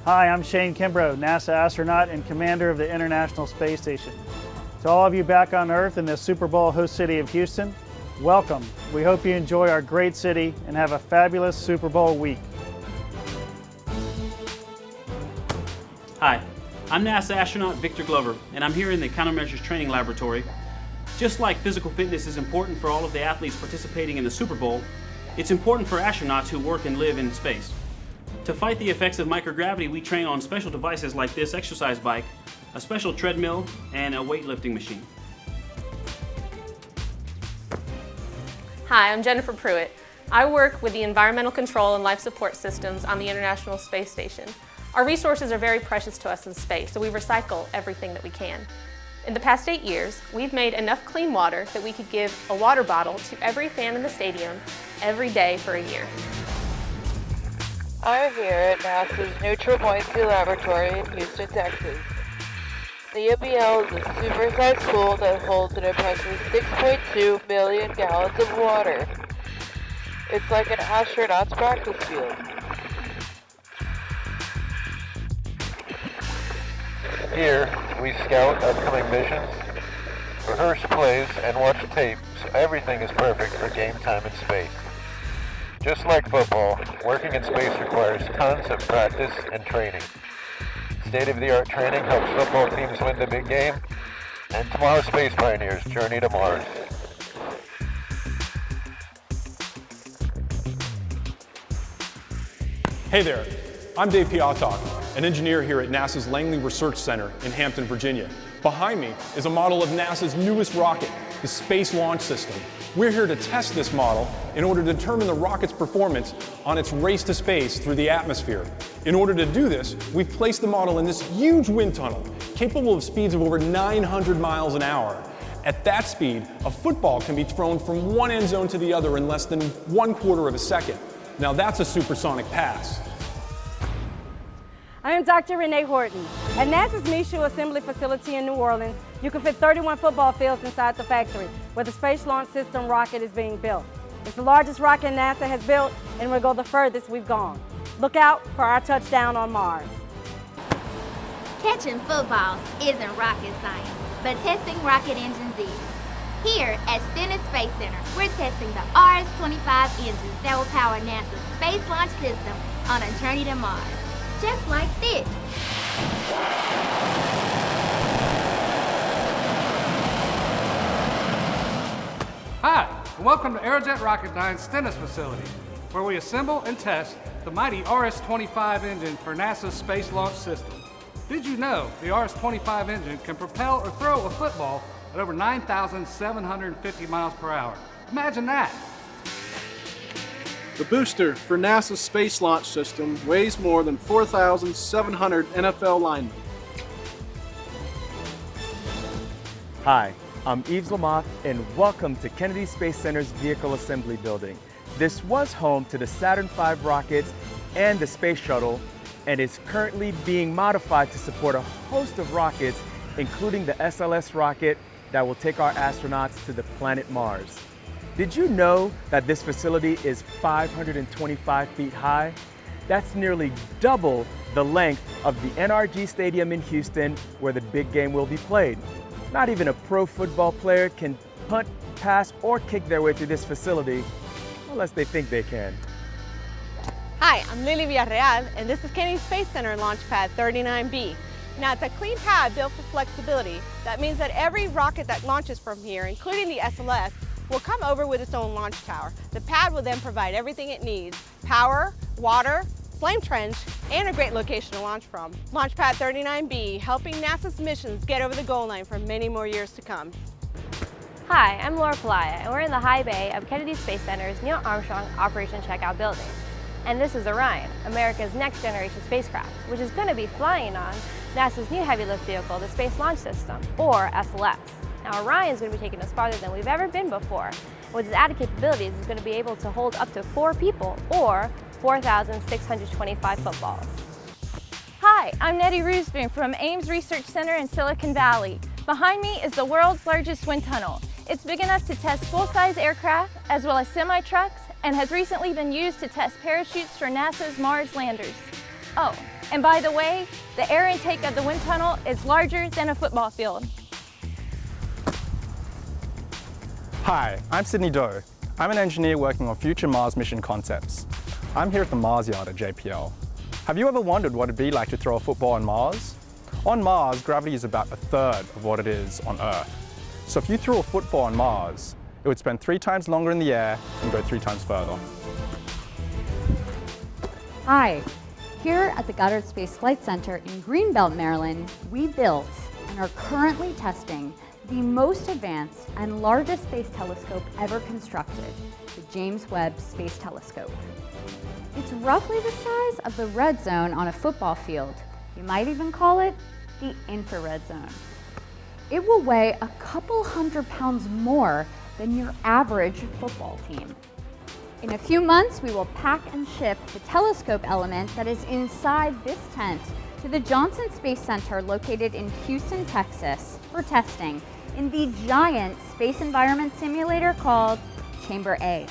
Hi, I'm Shane Kimbrough, NASA astronaut and commander of the International Space Station. To all of you back on Earth in the Super Bowl host city of Houston, welcome. We hope you enjoy our great city and have a fabulous Super Bowl week. Hi, I'm NASA astronaut Victor Glover, and I'm here in the Countermeasures Training Laboratory. Just like physical fitness is important for all of the athletes participating in the Super Bowl, it's important for astronauts who work and live in space. To fight the effects of microgravity, we train on special devices like this exercise bike, a special treadmill, and a weightlifting machine. Hi, I'm Jennifer Pruitt. I work with the Environmental Control and Life Support Systems on the International Space Station. Our resources are very precious to us in space, so we recycle everything that we can. In the past 8 years, we've made enough clean water that we could give a water bottle to every fan in the stadium every day for a year. I'm here at NASA's Neutral Buoyancy Laboratory in Houston, Texas. The NBL is a super-sized pool that holds an impressive 6.2 million gallons of water. It's like an astronaut's practice field. Here, we scout upcoming missions, rehearse plays, and watch tape so everything is perfect for game time in space. Just like football, working in space requires tons of practice and training. State-of-the-art training helps football teams win the big game, and tomorrow's space pioneers journey to Mars. Hey there, I'm Dave Piatok, an engineer here at NASA's Langley Research Center in Hampton, Virginia. Behind me is a model of NASA's newest rocket, the Space Launch System. We're here to test this model in order to determine the rocket's performance on its race to space through the atmosphere. In order to do this, we've placed the model in this huge wind tunnel, capable of speeds of over 900 miles an hour. At that speed, a football can be thrown from one end zone to the other in less than 1/4 of a second. Now that's a supersonic pass. I am Dr. Renee Horton. At NASA's Michoud Assembly Facility in New Orleans, you can fit 31 football fields inside the factory where the Space Launch System rocket is being built. It's the largest rocket NASA has built and will go the furthest we've gone. Look out for our touchdown on Mars. Catching footballs isn't rocket science, but testing rocket engines is. Here at Stennis Space Center, we're testing the RS-25 engines that will power NASA's Space Launch System on a journey to Mars. Just like this. Hi, and welcome to Aerojet Rocketdyne's Stennis facility, where we assemble and test the mighty RS-25 engine for NASA's Space Launch System. Did you know the RS-25 engine can propel or throw a football at over 9,750 miles per hour? Imagine that! The booster for NASA's Space Launch System weighs more than 4,700 NFL linemen. Hi, I'm Yves Lamoth, and welcome to Kennedy Space Center's Vehicle Assembly Building. This was home to the Saturn V rockets and the Space Shuttle, and is currently being modified to support a host of rockets, including the SLS rocket that will take our astronauts to the planet Mars. Did you know that this facility is 525 feet high? That's nearly double the length of the NRG Stadium in Houston, where the big game will be played. Not even a pro football player can punt, pass, or kick their way through this facility, unless they think they can. Hi, I'm Lily Villarreal, and this is Kennedy Space Center Launch Pad 39B. Now, it's a clean pad built for flexibility. That means that every rocket that launches from here, including the SLS, will come over with its own launch tower. The pad will then provide everything it needs: power, water, flame trench, and a great location to launch from. Launch Pad 39B, helping NASA's missions get over the goal line for many more years to come. Hi, I'm Laura Pelaya, and we're in the high bay of Kennedy Space Center's Neil Armstrong Operation Checkout building. And this is Orion, America's next generation spacecraft, which is going to be flying on NASA's new heavy lift vehicle, the Space Launch System, or SLS. Now, Orion's going to be taking us farther than we've ever been before. With its added capabilities, it's going to be able to hold up to 4 people, or 4,625 footballs. Hi, I'm Nettie Roosboom from Ames Research Center in Silicon Valley. Behind me is the world's largest wind tunnel. It's big enough to test full-size aircraft, as well as semi-trucks, and has recently been used to test parachutes for NASA's Mars landers. Oh, And by the way, the air intake of the wind tunnel is larger than a football field. Hi, I'm Sydney Doe. I'm an engineer working on future Mars mission concepts. I'm here at the Mars Yard at JPL. Have you ever wondered what it'd be like to throw a football on Mars? On Mars, gravity is about a third of what it is on Earth. So if you threw a football on Mars, it would spend 3 times longer in the air and go 3 times further. Hi, here at the Goddard Space Flight Center in Greenbelt, Maryland, we built and are currently testing the most advanced and largest space telescope ever constructed, the James Webb Space Telescope. It's roughly the size of the red zone on a football field. You might even call it the infrared zone. It will weigh a couple 100 pounds more than your average football team. In a few months, we will pack and ship the telescope element that is inside this tent to the Johnson Space Center located in Houston, Texas for testing in the giant space environment simulator called Chamber A.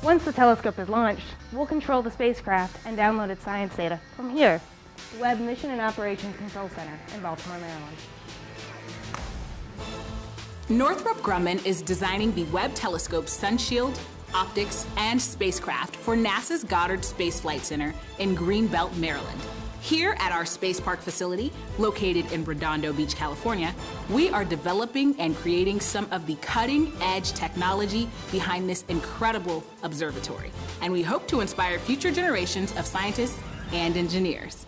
Once the telescope is launched, we'll control the spacecraft and download its science data from here, the Webb Mission and Operations Control Center in Baltimore, Maryland. Northrop Grumman is designing the Webb Telescope sunshield, optics, and spacecraft for NASA's Goddard Space Flight Center in Greenbelt, Maryland. Here at our Space Park facility, located in Redondo Beach, California, we are developing and creating some of the cutting-edge technology behind this incredible observatory. And we hope to inspire future generations of scientists and engineers.